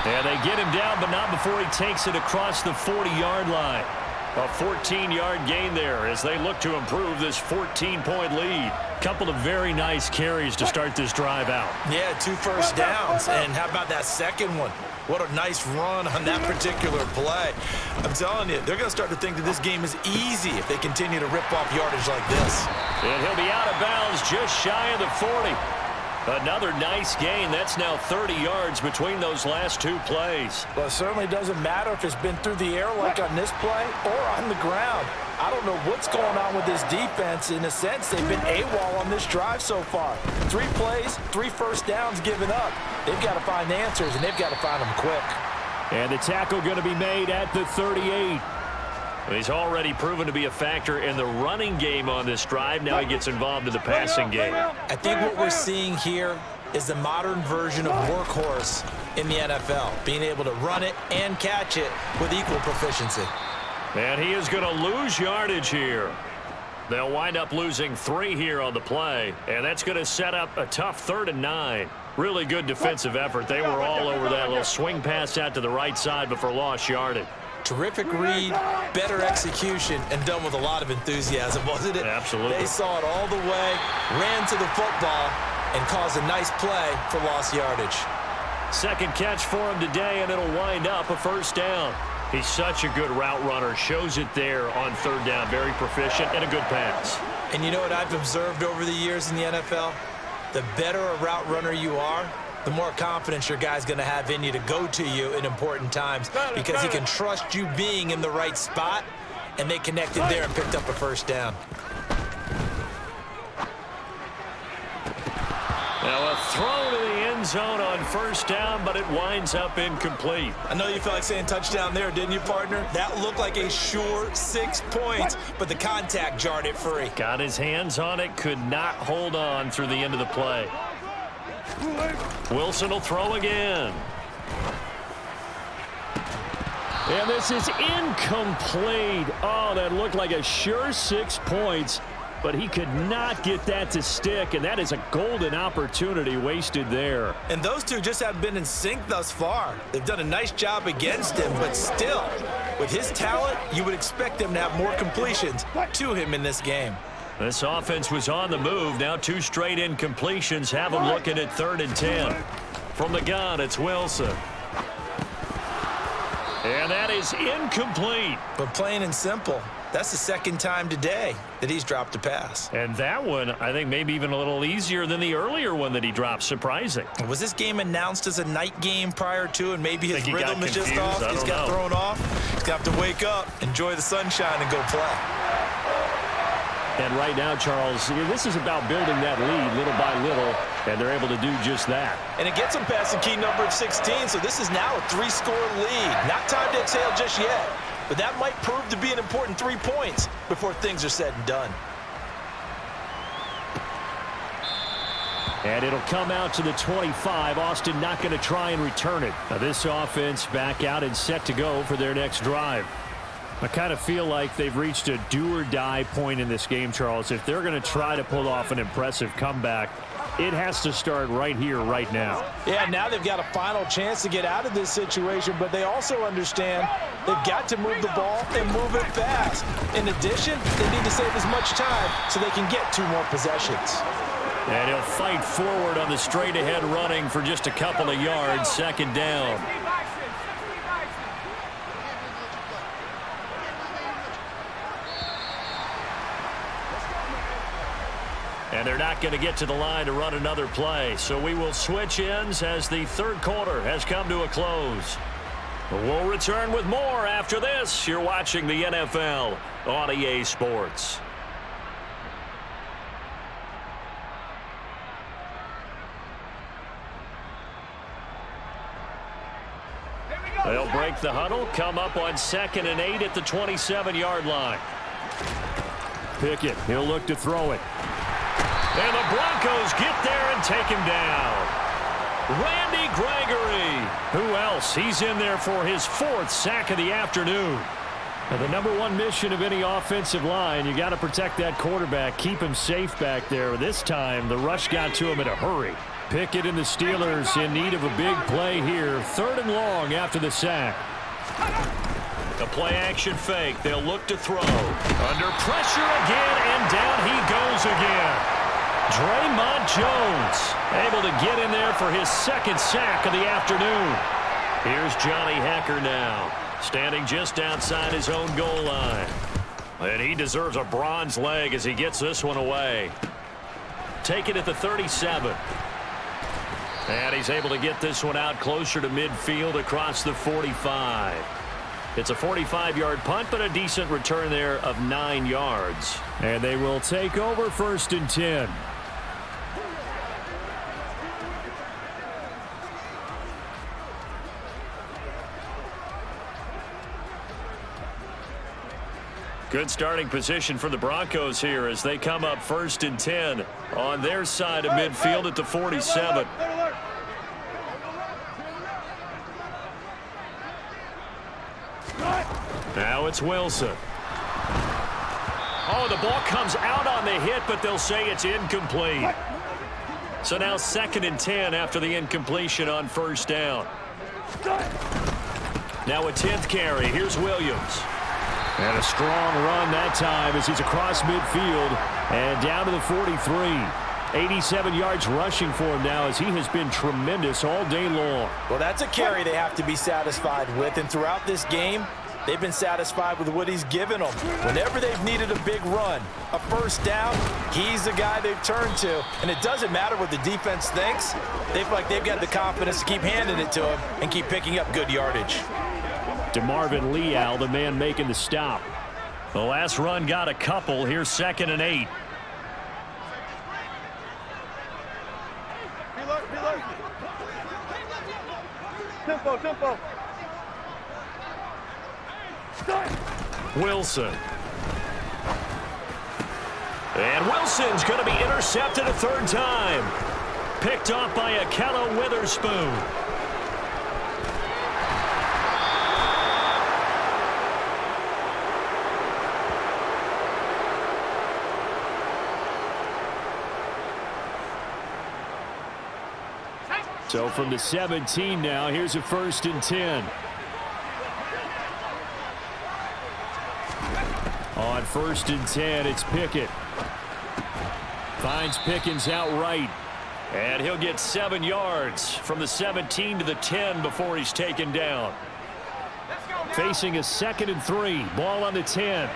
And they get him down, but not before he takes it across the 40-yard line. A 14-yard gain there as they look to improve this 14-point lead. Couple of very nice carries to start this drive out. Yeah, 2 first downs. And how about that second one? What a nice run on that particular play. I'm telling you, they're going to start to think that this game is easy if they continue to rip off yardage like this. And he'll be out of bounds just shy of the 40. Another nice gain. That's now 30 yards between those last 2 plays. Well, it certainly doesn't matter if it's been through the air like on this play or on the ground. I don't know what's going on with this defense. In a sense, they've been AWOL on this drive so far. 3 plays, 3 first downs given up. They've got to find answers, and they've got to find them quick. And the tackle going to be made at the 38. He's already proven to be a factor in the running game on this drive. Now he gets involved in the passing game. I think what we're seeing here is the modern version of workhorse in the NFL, being able to run it and catch it with equal proficiency. And he is going to lose yardage here. They'll wind up losing 3 here on the play, and that's going to set up a tough 3rd and 9. Really good defensive effort. They were all over that little swing pass out to the right side, but for lost yardage. Terrific read, better execution, and done with a lot of enthusiasm, wasn't it? Absolutely. They saw it all the way, ran to the football, and cause a nice play for lost yardage. Second catch for him today, and it'll wind up a first down. He's such a good route runner. Shows it there on third down. Very proficient and a good pass. And you know what I've observed over the years in the NFL? The better a route runner you are, the more confidence your guy's going to have in you to go to you in important times because he can trust you being in the right spot, and they connected there and picked up a first down. Now a throw to the end zone on first down, but it winds up incomplete. I know you felt like saying touchdown there, didn't you, partner? That looked like a sure 6 points, but the contact jarred it free. Got his hands on it, could not hold on through the end of the play. Wilson will throw again. And this is incomplete. Oh, that looked like a sure 6 points, but he could not get that to stick, and that is a golden opportunity wasted there. And those two just have been in sync thus far. They've done a nice job against him, but still, with his talent, you would expect them to have more completions to him in this game. This offense was on the move. Now 2 straight incompletions have them looking at 3rd and 10. From the gun, it's Wilson. And that is incomplete. But plain and simple, that's the second time today that he's dropped a pass. And that one, I think, maybe even a little easier than the earlier one that he dropped. Surprising. Was this game announced as a night game prior to, and maybe his rhythm is just confused. off? He's got thrown off. He's got to wake up, enjoy the sunshine, and go play. And right now, Charles, this is about building that lead little by little, and they're able to do just that. And it gets them past the key number of 16, so this is now a 3-score lead. Not time to exhale just yet, but that might prove to be an important 3 points before things are said and done. And it'll come out to the 25. Austin not going to try and return it. Now this offense back out and set to go for their next drive. I kind of feel like they've reached a do-or-die point in this game, Charles. If they're going to try to pull off an impressive comeback, it has to start right here, right now. Yeah, now they've got a final chance to get out of this situation, but they also understand they've got to move the ball and move it fast. In addition, they need to save as much time so they can get 2 more possessions. And he'll fight forward on the straight-ahead running for just a couple of yards, 2nd down. And they're not going to get to the line to run another play. So we will switch ends as the 3rd quarter has come to a close. We'll return with more after this. You're watching the NFL on EA Sports. They'll break the huddle, come up on 2nd and 8 at the 27-yard line. Pickett, he'll look to throw it. And the Broncos get there and take him down. Randy Gregory. Who else? He's in there for his 4th sack of the afternoon. Now, the number 1 mission of any offensive line, you got to protect that quarterback, keep him safe back there. This time, the rush got to him in a hurry. Pickett and the Steelers in need of a big play here. 3rd and long after the sack. A play-action fake. They'll look to throw. Under pressure again, and down he goes again. Draymond Jones able to get in there for his 2nd sack of the afternoon. Here's Johnny Hekker now, standing just outside his own goal line. And he deserves a bronze leg as he gets this one away. Take it at the 37. And he's able to get this one out closer to midfield across the 45. It's a 45-yard punt, but a decent return there of 9 yards. And they will take over 1st and 10. Good starting position for the Broncos here as they come up 1st and 10 on their side of midfield at the 47. Now it's Wilson. Oh, the ball comes out on the hit, but they'll say it's incomplete. So now 2nd and 10 after the incompletion on 1st down. Now a 10th carry. Here's Williams. And a strong run that time as he's across midfield and down to the 43. 87 yards rushing for him now as he has been tremendous all day long. Well, that's a carry they have to be satisfied with, and throughout this game, they've been satisfied with what he's given them. Whenever they've needed a big run, a first down, he's the guy they've turned to. And it doesn't matter what the defense thinks. They feel like they've got the confidence to keep handing it to him and keep picking up good yardage. DeMarvin Leal, the man making the stop. The last run got a couple. Here's 2nd and 8. Tempo. Wilson. And Wilson's going to be intercepted a 3rd time. Picked off by Akello Witherspoon. So from the 17 now, here's a 1st and 10. On 1st and 10, it's Pickett. Finds Pickens outright. And he'll get 7 yards from the 17 to the 10 before he's taken down. Facing a 2nd and 3. Ball on the 10.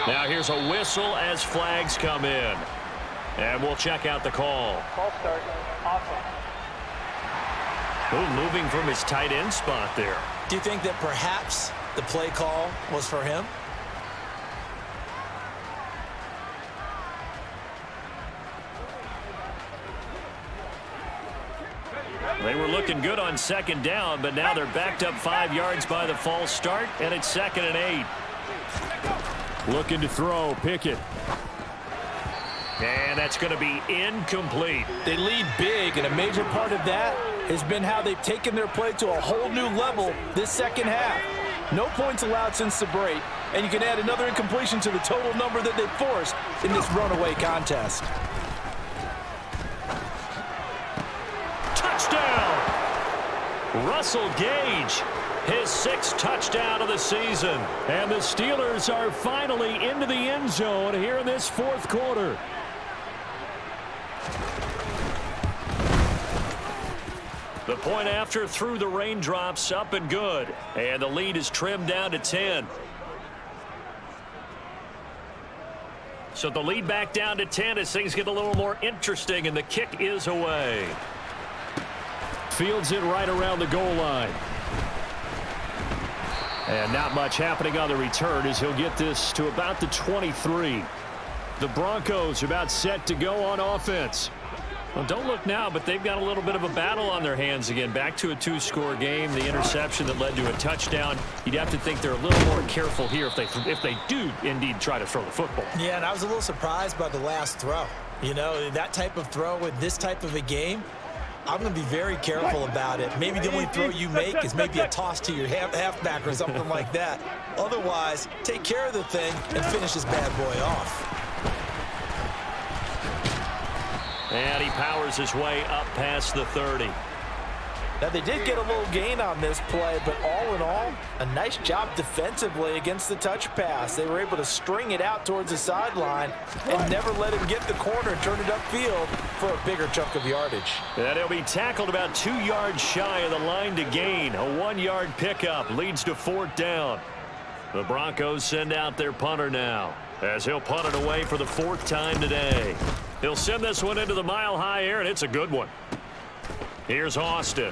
Now here's a whistle as flags come in. And we'll check out the call. False start. Offense. Moving from his tight end spot there. Do you think that perhaps the play call was for him? They were looking good on 2nd down, but now they're backed up 5 yards by the false start, and it's 2nd and 8. Looking to throw, Pickett. And that's going to be incomplete. They lead big, and a major part of that has been how they've taken their play to a whole new level this second half. No points allowed since the break, and you can add another incompletion to the total number that they've forced in this runaway contest. Touchdown! Russell Gage, his 6th touchdown of the season. And the Steelers are finally into the end zone here in this 4th quarter. The point after through the raindrops, up and good. And the lead is trimmed down to 10. So the lead back down to 10 as things get a little more interesting, and the kick is away. Fields it right around the goal line. And not much happening on the return as he'll get this to about the 23. The Broncos are about set to go on offense. Well, don't look now, but they've got a little bit of a battle on their hands again. Back to a 2-score game. The interception that led to a touchdown. You'd have to think they're a little more careful here if they do indeed try to throw the football. Yeah, and I was a little surprised by the last throw. You know, that type of throw with this type of a game, I'm going to be very careful about it. Maybe the only throw you make is maybe a toss to your halfback or something like that. Otherwise, take care of the thing and finish this bad boy off. And he powers his way up past the 30. Now, they did get a little gain on this play, but all in all, a nice job defensively against the touch pass. They were able to string it out towards the sideline and never let him get the corner and turn it upfield for a bigger chunk of yardage. And he'll be tackled about 2 yards shy of the line to gain. A 1-yard pickup leads to 4th down. The Broncos send out their punter now, as he'll punt it away for the 4th time today. He'll send this one into the mile-high air, and it's a good one. Here's Austin.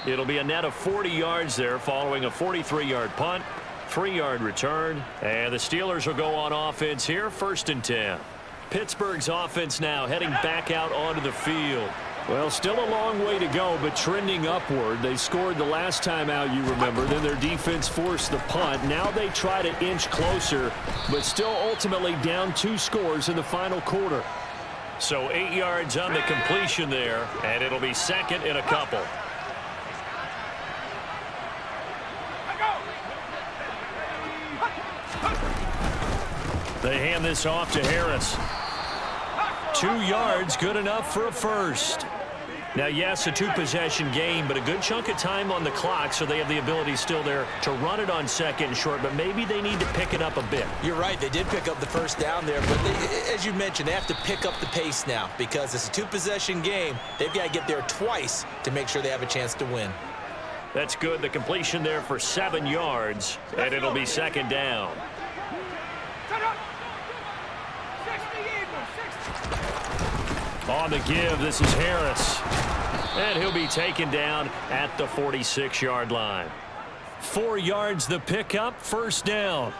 It'll be a net of 40 yards there following a 43-yard punt, 3-yard return, and the Steelers will go on offense here, 1st and 10. Pittsburgh's offense now heading back out onto the field. Well, still a long way to go, but trending upward. They scored the last time out, you remember. Then their defense forced the punt. Now they try to inch closer, but still ultimately down 2 scores in the final quarter. So 8 yards on the completion there, and it'll be 2nd and a couple. They hand this off to Harris. 2 yards, good enough for a first. Now, yes, a two-possession game, but a good chunk of time on the clock, so they have the ability still there to run it on second and short, but maybe they need to pick it up a bit. You're right. They did pick up the first down there, but as you mentioned, they have to pick up the pace now because it's a two-possession game. They've got to get there twice to make sure they have a chance to win. That's good. The completion there for 7 yards, and it'll be second down. On the give, this is Harris. And he'll be taken down at the 46-yard line. 4 yards the pickup, first down.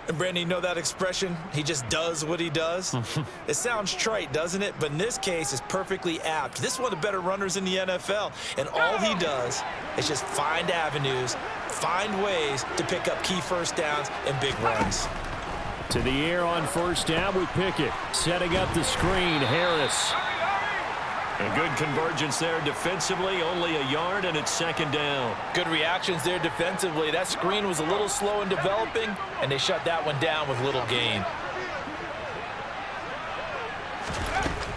And Brandon, you know that expression? He just does what he does? It sounds trite, doesn't it? But in this case, it's perfectly apt. This is one of the better runners in the NFL. And all he does is just find avenues, find ways to pick up key first downs and big runs. To the air on first down with Pickett. Setting up the screen, Harris. A good convergence there defensively, only a yard, and it's second down. Good reactions there defensively. That screen was a little slow in developing, and they shut that one down with little gain.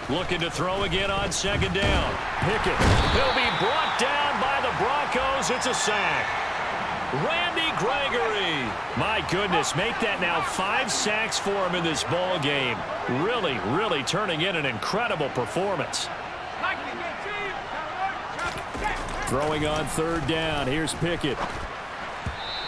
Looking to throw again on second down. Pickett. He'll be brought down by the Broncos. It's a sack. Randy Gregory. My goodness, make that now 5 sacks for him in this ball game. Really, really turning in an incredible performance. Throwing on third down. Here's Pickett.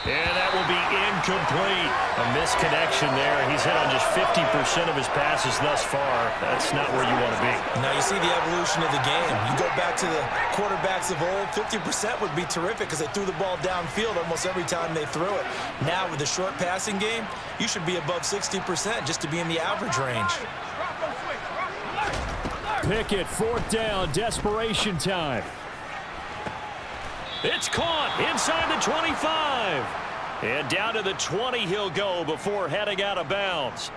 And that will be incomplete. A misconnection there. He's hit on just 50% of his passes thus far. That's not where you want to be. Now you see the evolution of the game. You go back to the quarterbacks of old, 50% would be terrific because they threw the ball downfield almost every time they threw it. Now with the short passing game, you should be above 60% just to be in the average range. Pickett, fourth down, desperation time. It's caught inside the 25. And down to the 20 he'll go before heading out of bounds.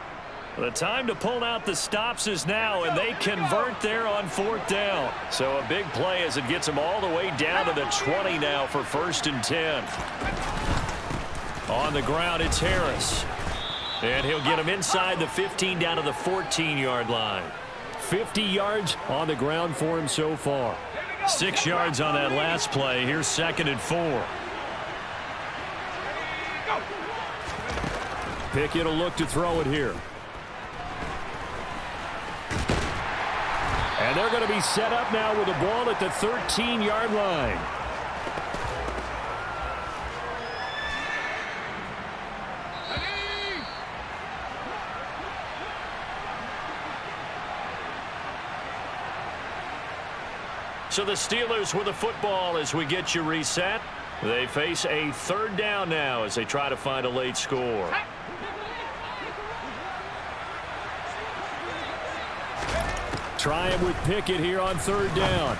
The time to pull out the stops is now, and they convert there on fourth down. So a big play as it gets them all the way down to the 20 now for 1st and 10. On the ground, it's Harris. And he'll get him inside the 15 down to the 14-yard line. 50 yards on the ground for him so far. 6 yards on that last play. Here's 2nd and 4. Pickett will look to throw it here. And they're going to be set up now with the ball at the 13-yard line. So the Steelers with the football as we get you reset. They face a third down now as they try to find a late score. Trying with Pickett here on third down.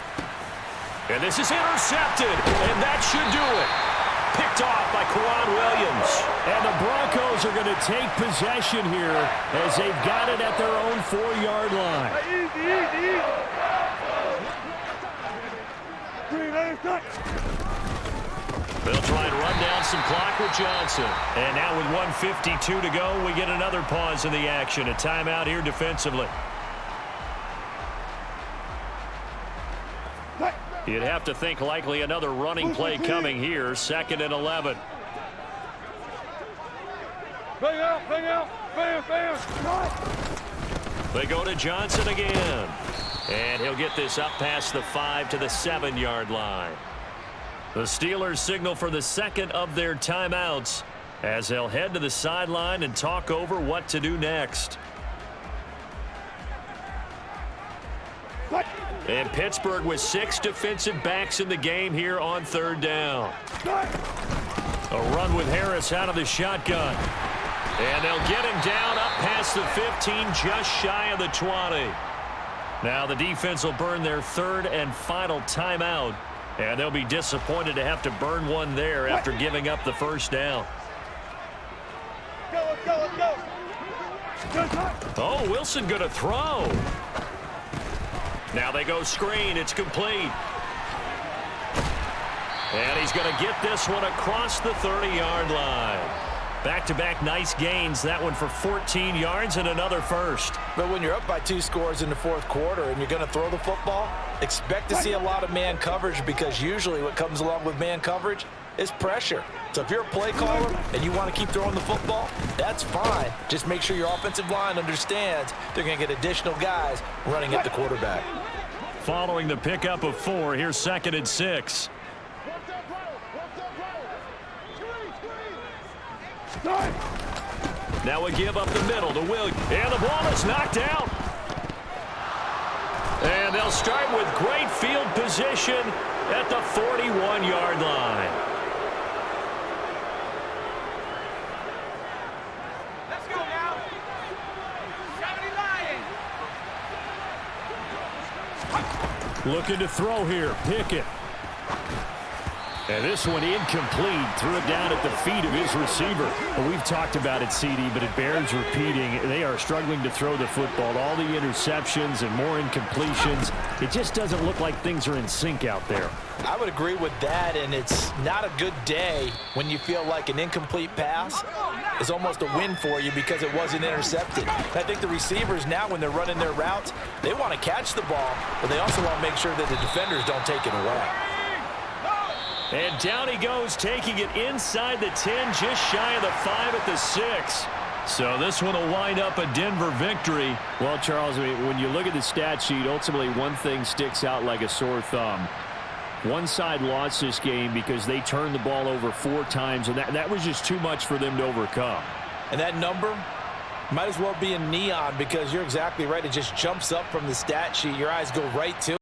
And this is intercepted, and that should do it. Picked off by Kwan Williams. And the Broncos are going to take possession here as they've got it at their own 4-yard line. Easy. They'll try and run down some clock with Johnson. And now with 1:52 to go, we get another pause in the action. A timeout here defensively. You'd have to think likely another running play coming here. 2nd and 11. Bang out. Bam. They go to Johnson again. And he'll get this up past the 5 to the 7-yard line. The Steelers signal for the second of their timeouts as they'll head to the sideline and talk over what to do next. And Pittsburgh with 6 defensive backs in the game here on third down. A run with Harris out of the shotgun. And they'll get him down up past the 15, just shy of the 20. Now the defense will burn their third and final timeout. And they'll be disappointed to have to burn one there after giving up the first down. Let's go. Oh, Wilson going to throw. Now they go screen. It's complete. And he's going to get this one across the 30-yard line. Back-to-back nice gains. That one for 14 yards and another first. But when you're up by 2 scores in the fourth quarter and you're going to throw the football, expect to see a lot of man coverage, because usually what comes along with man coverage is pressure. So if you're a play caller and you want to keep throwing the football, that's fine. Just make sure your offensive line understands they're going to get additional guys running at the quarterback. Following the pickup of 4, here's 2nd and 6. Now we give up the middle to Williams. And the ball is knocked out. And they'll start with great field position at the 41-yard line. Let's go now. 70 Lions. Looking to throw here. Pickett. And this one incomplete. Threw it down at the feet of his receiver. Well, we've talked about it, CD, but it bears repeating. They are struggling to throw the football. All the interceptions and more incompletions. It just doesn't look like things are in sync out there. I would agree with that, and it's not a good day when you feel like an incomplete pass is almost a win for you because it wasn't intercepted. I think the receivers now, when they're running their routes, they want to catch the ball, but they also want to make sure that the defenders don't take it away. And down he goes, taking it inside the 10, just shy of the 5 at the 6. So this one will wind up a Denver victory. Well, Charles, when you look at the stat sheet, ultimately one thing sticks out like a sore thumb. One side lost this game because they turned the ball over 4 times, and that was just too much for them to overcome. And that number might as well be in neon, because you're exactly right. It just jumps up from the stat sheet. Your eyes go right to it.